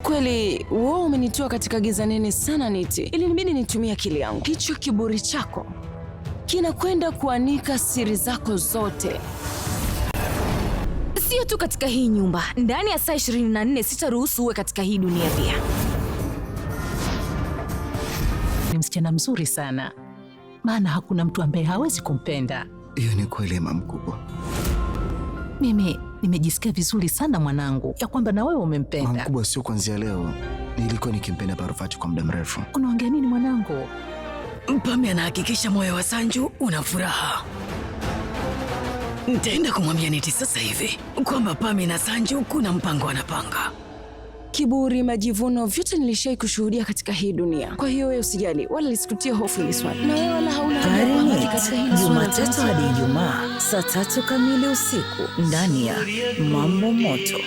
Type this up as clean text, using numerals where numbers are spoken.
Kweli wewe umenitoa katika giza nene sana Niti, ili nibidi nitumie akili yangu. Hicho kiburi chako kinakwenda kuanika siri zako zote. Sio tu katika hii nyumba, ndani ya saa 24 sitaruhusu uwe katika hii dunia pia. Ni msichana mzuri sana, maana hakuna mtu ambaye hawezi kumpenda. Hiyo ni kweli mama mkubwa. Mimi nimejisikia vizuri sana mwanangu, ya kwamba na wewe umempenda. Mama mkubwa, sio kuanzia leo. Nilikuwa nikimpenda Parvati kwa muda mrefu. Unaongea nini mwanangu? Pami anahakikisha moyo wa Sanju una furaha. Nitaenda kumwambia Niti sasa hivi kwamba Pami na Sanju kuna mpango wanapanga. Kiburi, majivuno, vyote nilishai kushuhudia katika hii dunia. Kwa hiyo wewe usijali wala lisikutie hofu hili swali. Na wewe wala hauna haja ya kuhamaki katika hili swali. Jumatatu hadi Ijumaa saa 3 kamili usiku ndani ya Mambo Moto.